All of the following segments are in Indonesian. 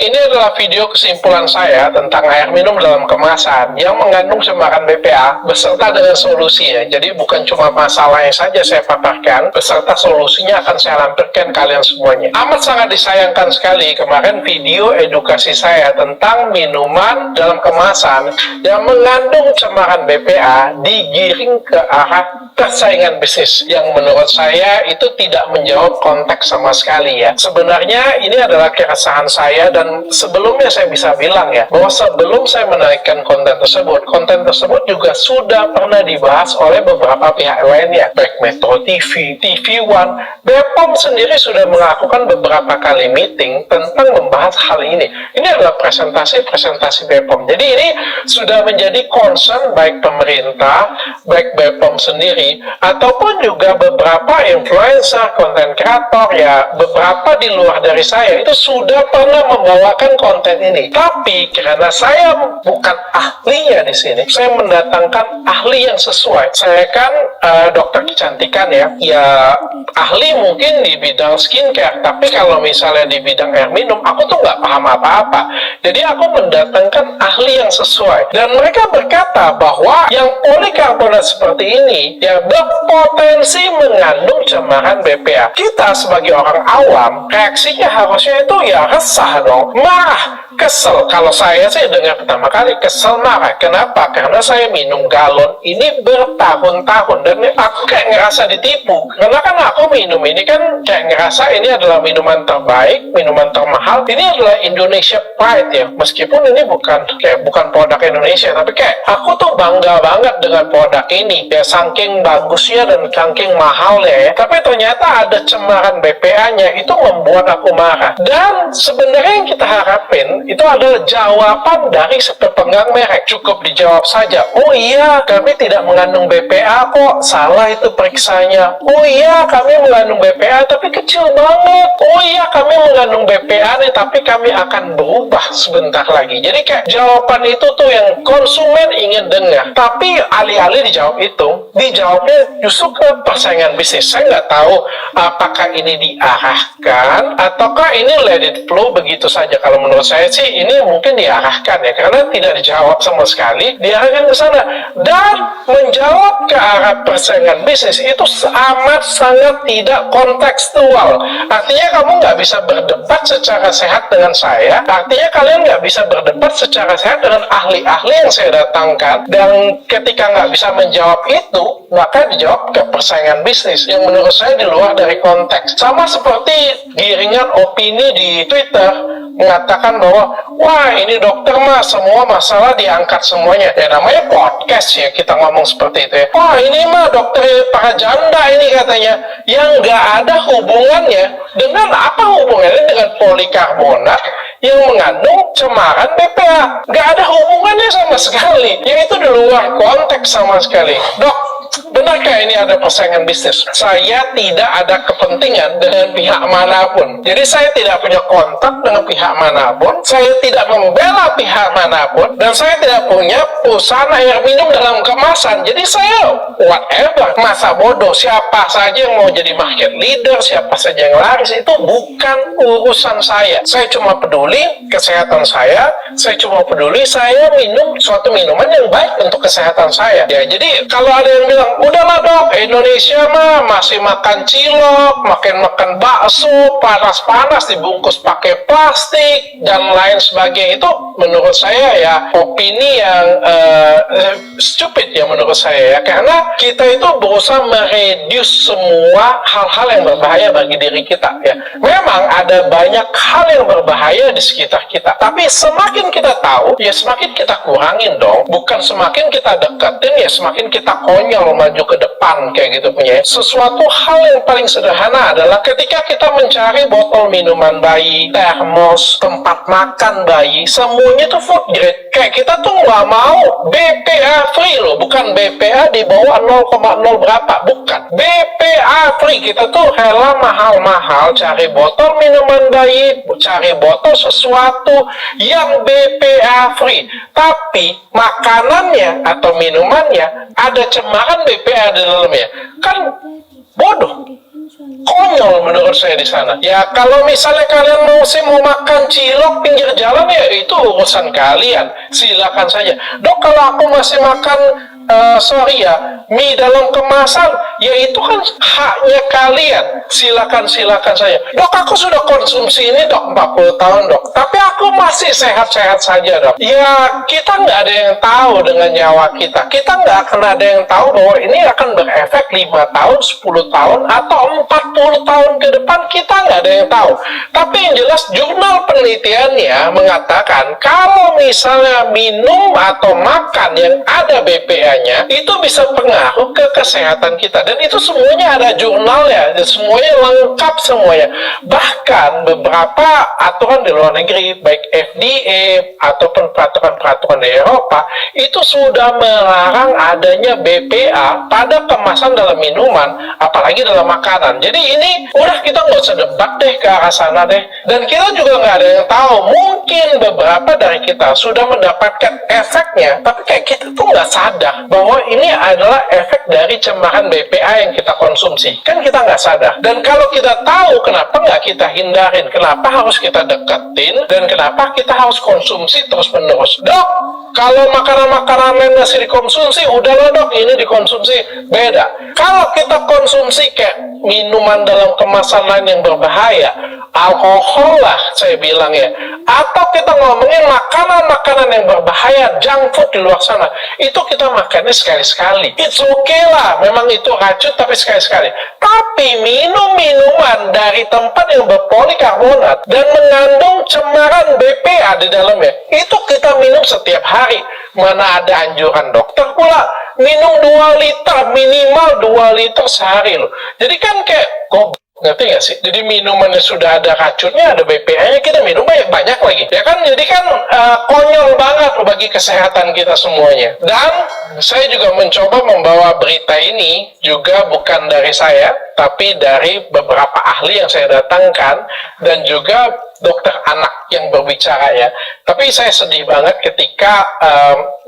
Ini adalah video kesimpulan saya tentang air minum dalam kemasan yang mengandung cemaran BPA beserta dengan solusinya. Jadi bukan cuma masalahnya saja saya paparkan, beserta solusinya akan saya lampirkan kalian semuanya. Amat sangat disayangkan sekali kemarin video edukasi saya tentang minuman dalam kemasan yang mengandung cemaran BPA digiring ke arah persaingan bisnis yang menurut saya itu tidak menjawab konteks sama sekali ya. Sebenarnya ini adalah keresahan saya, dan sebelumnya saya bisa bilang ya, bahwa sebelum saya menaikkan konten tersebut juga sudah pernah dibahas oleh beberapa pihak lainnya, baik Metro TV, TV One, BPOM sendiri sudah melakukan beberapa kali meeting tentang membahas hal ini. Ini adalah presentasi BPOM. Jadi ini sudah menjadi concern baik pemerintah, baik BPOM sendiri, ataupun juga beberapa influencer, konten kreator ya, beberapa di luar dari saya itu sudah pernah membawakan konten ini. Tapi karena saya bukan ahlinya di sini, saya mendatangkan ahli yang sesuai. Saya kan dokter kecantikan ya ahli mungkin di bidang skincare, tapi kalau misalnya di bidang air minum, aku tuh nggak paham apa-apa. Jadi aku mendatangkan ahli yang sesuai, dan mereka berkata bahwa yang polikarbonat seperti ini ya berpotensi mengandung cemaran BPA. Kita sebagai orang awam, reaksinya harusnya itu ya resah dong, marah, kesel. Kalau saya sih dengar pertama kali kesel, marah. Kenapa? Karena saya minum galon ini bertahun-tahun dan aku kayak ngerasa ditipu. Karena kan aku minum ini kan kayak ngerasa ini adalah minuman terbaik, minuman termahal. Ini adalah Indonesia Pride ya. Meskipun ini bukan produk Indonesia, tapi kayak aku tuh bangga banget dengan produk ini ya, saking bagusnya dan saking mahalnya ya. Tapi ternyata ada cemaran BPA-nya, itu membuat aku marah. Dan sebenarnya yang kita harapin itu adalah jawaban dari pemegang merek. Cukup dijawab saja, oh iya kami tidak mengandung BPA kok, salah itu periksanya. Oh iya kami mengandung BPA tapi kecil banget. Oh iya kami mengandung BPA nih, tapi kami akan berubah sebentar lagi. Jadi kayak jawaban itu tuh yang konsumen ingin dengar. Tapi alih-alih dijawab itu, dijawabnya justru ke persaingan bisnis. Saya nggak tahu apakah ini diarahkan ataukah ini let it flow begitu saja. Kalau menurut saya sih ini mungkin diarahkan ya, karena tidak dijawab sama sekali, diarahkan ke sana. Dan menjawab ke arah persaingan bisnis itu amat sangat tidak kontekstual. Artinya kamu nggak bisa berdebat secara sehat dengan saya, artinya kalian nggak bisa berdebat secara sehat dengan ahli-ahli yang saya datangkan, dan ketika nggak bisa menjawab itu, maka dijawab ke persaingan bisnis yang menurut saya di luar dari konteks. Sama seperti giringan opini di Twitter mengatakan bahwa wah ini dokter mah semua masalah diangkat semuanya. Ya namanya podcast ya, kita ngomong seperti itu ya. Wah ini mah dokter para janda ini katanya, yang nggak ada hubungannya dengan apa hubungannya dengan polikarbonat yang mengandung cemaran BPA. Nggak ada hubungannya sama sekali. Yang itu di luar konteks sama sekali. Dok, benarkah ini ada persaingan bisnis? Saya tidak ada kepentingan dengan pihak manapun. Jadi saya tidak punya kontak dengan pihak manapun. Saya tidak membela pihak manapun. Dan saya tidak punya perusahaan air minum dalam kemasan. Jadi saya whatever. Masa bodoh. Siapa saja yang mau jadi market leader, siapa saja yang laris, itu bukan urusan saya. Saya cuma peduli kesehatan saya. Saya cuma peduli saya minum suatu minuman yang baik untuk kesehatan saya. Ya, jadi kalau ada yang bilang, udahlah dok, Indonesia mah masih makan cilok, makan bakso, panas-panas dibungkus pakai plastik dan lain sebagainya, itu menurut saya ya opini yang stupid ya menurut saya ya, karena kita itu berusaha mereduce semua hal-hal yang berbahaya bagi diri kita ya. Memang ada banyak hal yang berbahaya di sekitar kita, tapi semakin kita tahu ya semakin kita kurangin dong, bukan semakin kita deketin ya semakin kita konyol maju ke depan kayak gitu punya. Sesuatu hal yang paling sederhana adalah ketika kita mencari botol minuman bayi, termos, tempat makan bayi, semuanya tuh food grade. Kayak kita tuh nggak mau BPA free loh, bukan BPA di bawah 0,0 berapa, bukan. BPA free, kita tuh rela mahal-mahal cari botol minuman bayi, cari botol sesuatu yang BPA free. Tapi makanannya atau minumannya ada cemaran BPA di dalamnya. Kan bodoh. Konyol menurut saya di sana. Ya kalau misalnya kalian mau makan cilok pinggir jalan ya itu urusan kalian. Silakan saja. Dok, kalau aku masih makan sorry ya, mie dalam kemasan, ya itu kan haknya kalian. Silakan saja. Dok, aku sudah konsumsi ini dok 40 tahun dok, tapi aku masih sehat-sehat saja dok. Ya kita nggak ada yang tahu dengan nyawa kita. Kita nggak akan ada yang tahu bahwa ini akan berefek 5 tahun, 10 tahun, atau 40 tahun ke depan. Kita nggak ada yang tahu. Tapi yang jelas jurnal penelitiannya mengatakan kalau misalnya minum atau makan yang ada BPA-nya itu bisa pengaruh ke kesehatan kita, dan itu semuanya ada jurnalnya, dan semuanya lengkap semuanya. Bahkan beberapa aturan di luar negeri baik FDA ataupun peraturan-peraturan di Eropa itu sudah melarang adanya BPA pada kemasan dalam minuman, apalagi dalam makanan. Jadi ini udah, kita nggak usah debat deh ke arah sana deh. Dan kita juga nggak ada yang tahu, mungkin beberapa dari kita sudah mendapatkan efeknya, tapi kayak kita tuh nggak sadar bahwa ini adalah efek dari cemaran BPA yang kita konsumsi. Kan kita nggak sadar. Dan kalau kita tahu, kenapa nggak kita hindarin? Kenapa harus kita deketin? Dan kenapa kita harus konsumsi terus-menerus? Dok, kalau makanan-makanan lain masih dikonsumsi, udahlah dok, ini dikonsumsi. Beda. Kalau kita konsumsi kayak minuman dalam kemasan lain yang berbahaya, alkohol lah saya bilang ya, atau kita ngomongin makanan-makanan yang berbahaya, junk food di luar sana, itu kita makannya sekali-sekali. It's okay lah, memang itu racun tapi sekali-sekali. Tapi minum minuman dari tempat yang berpolikarbonat dan mengandung cemaran BPA di dalamnya, itu kita minum setiap hari. Mana ada anjuran dokter pula minum 2 liter, minimal 2 liter sehari loh. Jadi kan kayak ngerti nggak sih? Jadi minumannya sudah ada racunnya, ada BPA-nya, kita minum banyak lagi. Ya kan, jadi kan konyol banget bagi kesehatan kita semuanya. Dan saya juga mencoba membawa berita ini juga bukan dari saya, tapi dari beberapa ahli yang saya datangkan, dan juga dokter anak yang berbicara ya. Tapi saya sedih banget ketika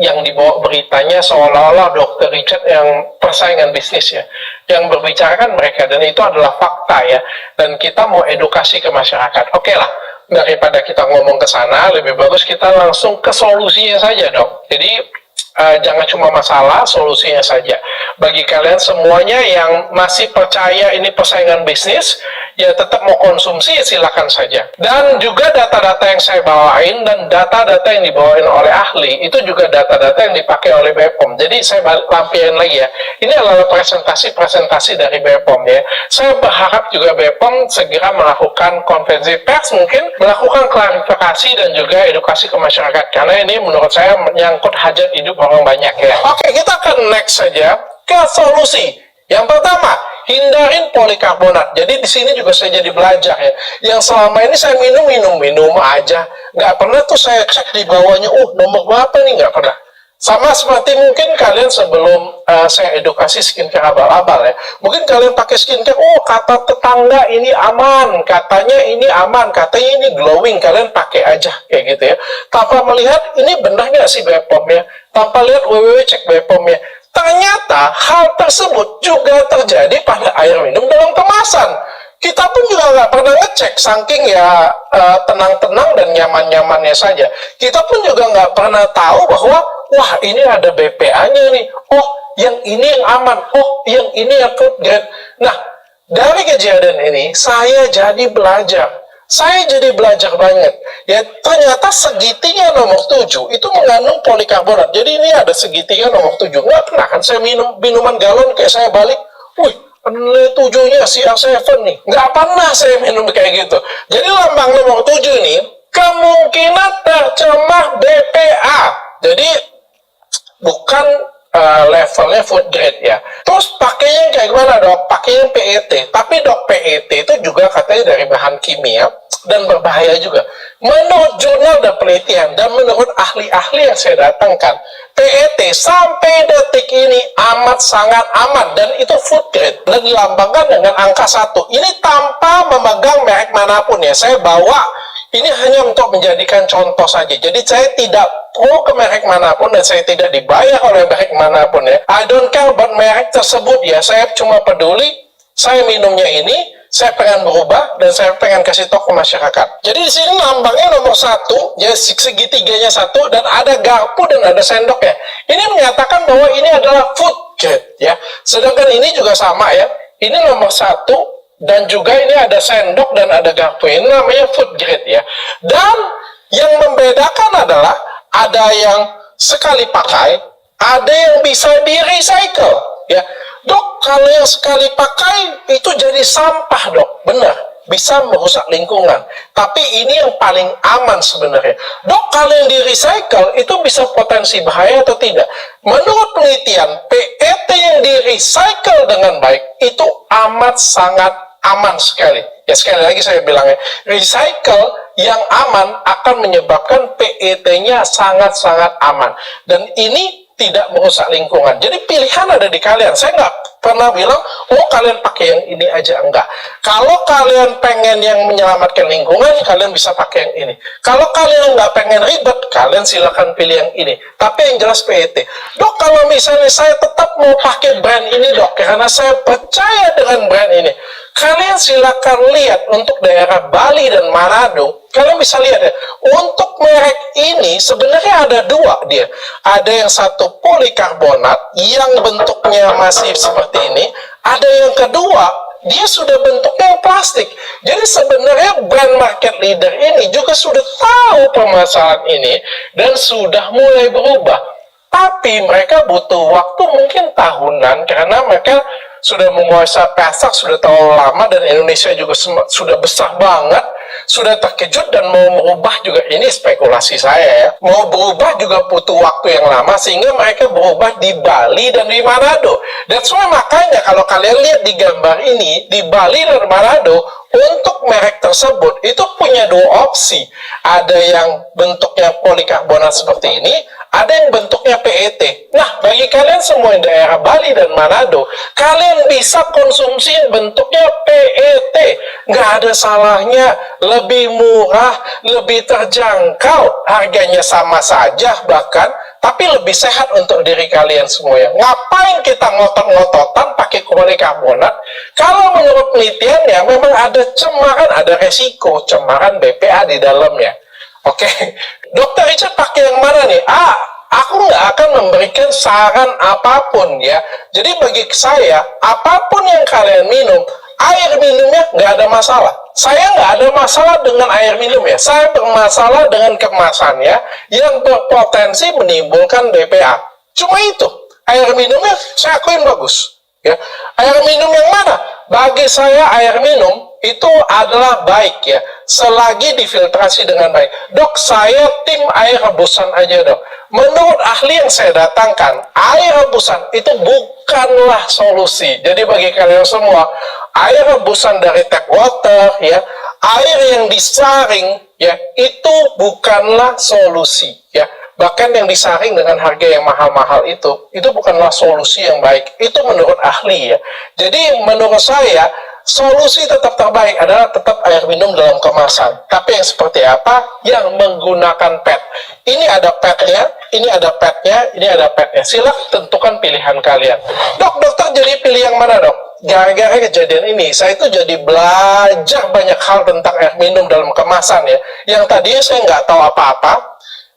yang dibawa beritanya seolah-olah dokter Richard yang persaingan bisnis ya, yang berbicarakan mereka, dan itu adalah fakta ya. Dan kita mau edukasi ke masyarakat. Oke lah, daripada kita ngomong ke sana, lebih bagus kita langsung ke solusinya saja dok. Jadi jangan cuma masalah, solusinya saja. Bagi kalian semuanya yang masih percaya ini persaingan bisnis, ya tetap mau konsumsi, silakan saja. Dan juga data-data yang saya bawain dan data-data yang dibawain oleh ahli, itu juga data-data yang dipakai oleh BPOM. Jadi saya lampirin lagi ya, ini adalah presentasi dari BPOM ya. Saya berharap juga BPOM segera melakukan konferensi pers, mungkin melakukan klarifikasi dan juga edukasi ke masyarakat, karena ini menurut saya menyangkut hajat hidup orang banyak ya. Oke, kita akan next saja ke solusi. Yang pertama, hindarin polikarbonat. Jadi di sini juga saya jadi belajar ya. Yang selama ini saya minum aja, nggak pernah tuh saya cek di bawahnya, nomor berapa nih, nggak pernah. Sama seperti mungkin kalian sebelum saya edukasi skincare abal-abal ya, mungkin kalian pakai skincare, kata tetangga ini aman, katanya ini aman, katanya ini glowing, kalian pakai aja kayak gitu ya, tanpa melihat ini benar nggak sih BPOM-nya, tanpa lihat cek BPOM-nya. Ternyata hal tersebut juga terjadi pada air minum dalam kemasan. Kita pun juga nggak pernah ngecek, saking ya tenang-tenang dan nyaman-nyamannya saja. Kita pun juga nggak pernah tahu bahwa, wah ini ada BPA-nya nih, yang ini yang aman, yang ini yang food grade. Nah, dari kejadian ini, saya jadi belajar. Saya jadi belajar banget. Ya, ternyata segitiga nomor 7 itu mengandung polikarbonat. Jadi ini ada segitiga nomor 7. Nggak pernah kan saya minum minuman galon kayak saya balik, nilai 7-nya CR7 nih. Nggak pernah saya minum kayak gitu. Jadi lambang nomor 7 ini kemungkinan tercemar BPA. Jadi bukan levelnya food grade ya. Terus pakainya kayak gimana dok? Pakainya PET. Tapi dok, PET itu juga katanya dari bahan kimia dan berbahaya juga. Menurut jurnal dan penelitian dan menurut ahli-ahli yang saya datangkan, PET sampai detik ini amat sangat aman dan itu food grade dan dilambangkan dengan angka 1. Ini tanpa memegang merek manapun ya. Saya bawa ini hanya untuk menjadikan contoh saja. Jadi saya tidak pro ke merek manapun dan saya tidak dibayar oleh merek manapun ya. I don't care about merek tersebut ya. Saya cuma peduli Saya minumnya ini, saya pengen berubah, dan saya pengen kasih tahu ke masyarakat. Jadi di sini lambangnya nomor 1, ya segitiganya 1, dan ada garpu dan ada sendoknya. Ini menyatakan bahwa ini adalah food grade, ya. Sedangkan ini juga sama, ya. Ini nomor 1, dan juga ini ada sendok dan ada garpu. Ini namanya food grade, ya. Dan yang membedakan adalah ada yang sekali pakai, ada yang bisa di-recycle, ya. Dok, kalau yang sekali pakai itu jadi sampah, dok. Benar, bisa merusak lingkungan. Tapi ini yang paling aman sebenarnya. Dok, kalau yang di-recycle itu bisa potensi bahaya atau tidak? Menurut penelitian, PET yang di-recycle dengan baik itu amat sangat aman sekali. Ya, sekali lagi saya bilang ya, recycle yang aman akan menyebabkan PET-nya sangat-sangat aman. Dan ini tidak merusak lingkungan. Jadi pilihan ada di kalian. Saya nggak pernah bilang, oh kalian pakai yang ini aja. Enggak. Kalau kalian pengen yang menyelamatkan lingkungan, kalian bisa pakai yang ini. Kalau kalian nggak pengen ribet, kalian silakan pilih yang ini. Tapi yang jelas PET. Dok, kalau misalnya saya tetap mau pakai brand ini, dok, karena saya percaya dengan brand ini. Kalian silakan lihat untuk daerah Bali dan Manado. Kalian bisa lihat ya, untuk merek ini sebenarnya ada dua dia. Ada yang satu polikarbonat yang bentuknya masih seperti ini. Ada yang kedua, dia sudah bentuknya yang plastik. Jadi sebenarnya brand market leader ini juga sudah tahu permasalahan ini dan sudah mulai berubah. Tapi mereka butuh waktu mungkin tahunan karena mereka sudah menguasai pasar sudah terlalu lama dan Indonesia juga sudah besar banget, sudah terkejut dan mau merubah juga. Ini spekulasi saya ya, mau berubah juga butuh waktu yang lama sehingga mereka berubah di Bali dan di Manado. That's why makanya kalau kalian lihat di gambar ini di Bali dan Manado, untuk merek tersebut itu punya dua opsi. Ada yang bentuknya polikarbonat seperti ini, ada yang bentuknya PET. Nah, bagi kalian semua yang daerah Bali dan Manado, kalian bisa konsumsi bentuknya PET. Nggak ada salahnya, lebih murah, lebih terjangkau, harganya sama saja bahkan, tapi lebih sehat untuk diri kalian semuanya. Ngapain kita ngotot-ngototan pakai polikarbonat? Kalau menurut penelitiannya memang ada cemaran, ada resiko cemaran BPA di dalamnya. Oke, Dokter Richard pakai yang mana nih? Aku nggak akan memberikan saran apapun ya. Jadi bagi saya, apapun yang kalian minum, air minumnya nggak ada masalah. Saya nggak ada masalah dengan air minum ya. Saya bermasalah dengan kemasannya yang berpotensi menimbulkan BPA. Cuma itu, air minumnya saya akuin bagus. Ya, air minum yang mana? Bagi saya air minum itu adalah baik ya, selagi difiltrasi dengan baik. Dok, saya tim air rebusan aja dok. Menurut ahli yang saya datangkan, air rebusan itu bukanlah solusi. Jadi bagi kalian semua, air rebusan dari tap water ya, air yang disaring ya, itu bukanlah solusi ya. Bahkan yang disaring dengan harga yang mahal-mahal itu bukanlah solusi yang baik. Itu menurut ahli ya. Jadi menurut saya, solusi tetap terbaik adalah tetap air minum dalam kemasan. Tapi yang seperti apa? Yang menggunakan PET. Ini ada PET-nya, ini ada PET-nya, ini ada PET-nya. Silakan tentukan pilihan kalian. Dok, dokter jadi pilih yang mana dok? Gara-gara kejadian ini, saya itu jadi belajar banyak hal tentang air minum dalam kemasan ya. Yang tadinya saya nggak tahu apa-apa.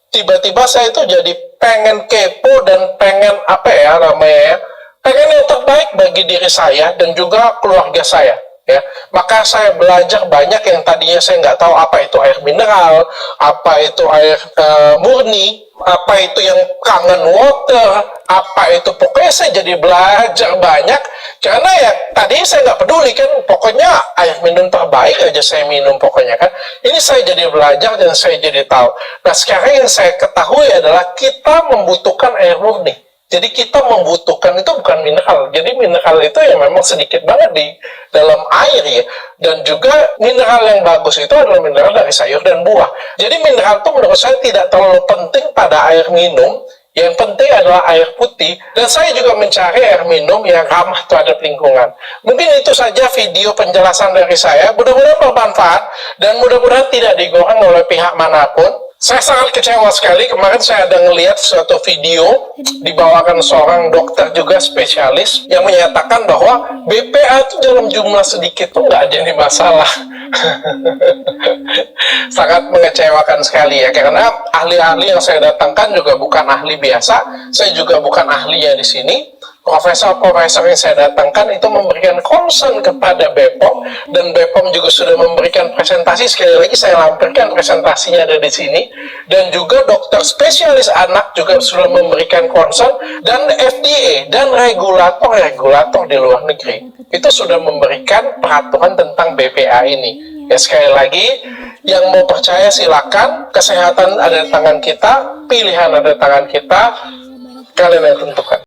Tiba-tiba saya itu jadi pengen kepo dan pengen apa ya namanya ya, pengen yang terbaik bagi diri saya dan juga keluarga saya ya. Maka saya belajar banyak yang tadinya saya nggak tahu apa itu air mineral, apa itu air murni, apa itu yang kangen water, apa itu, pokoknya saya jadi belajar banyak karena ya tadi saya nggak peduli kan, pokoknya air minum terbaik aja saya minum pokoknya kan. Ini saya jadi belajar dan saya jadi tahu. Nah sekarang yang saya ketahui adalah kita membutuhkan air murni. Jadi kita membutuhkan itu bukan mineral. Jadi mineral itu ya memang sedikit banget di dalam air ya. Dan juga mineral yang bagus itu adalah mineral dari sayur dan buah. Jadi mineral itu menurut saya tidak terlalu penting pada air minum. Yang penting adalah air putih. Dan saya juga mencari air minum yang ramah terhadap lingkungan. Mungkin itu saja video penjelasan dari saya. Mudah-mudahan bermanfaat dan mudah-mudahan tidak digoreng oleh pihak manapun. Saya sangat kecewa sekali. Kemarin saya ada ngelihat suatu video dibawakan seorang dokter juga spesialis yang menyatakan bahwa BPA itu dalam jumlah sedikit tuh nggak jadi masalah. Sangat mengecewakan sekali ya, karena ahli-ahli yang saya datangkan juga bukan ahli biasa. Saya juga bukan ahlinya di sini. Profesor-profesor yang saya datangkan itu memberikan concern kepada BPOM, dan BPOM juga sudah memberikan presentasi. Sekali lagi saya lampirkan presentasinya ada di sini, dan juga dokter spesialis anak juga sudah memberikan concern, dan FDA dan regulator di luar negeri itu sudah memberikan peraturan tentang BPA ini. Ya, sekali lagi, yang mau percaya silakan. Kesehatan ada di tangan kita, pilihan ada di tangan kita, kalian yang tentukan.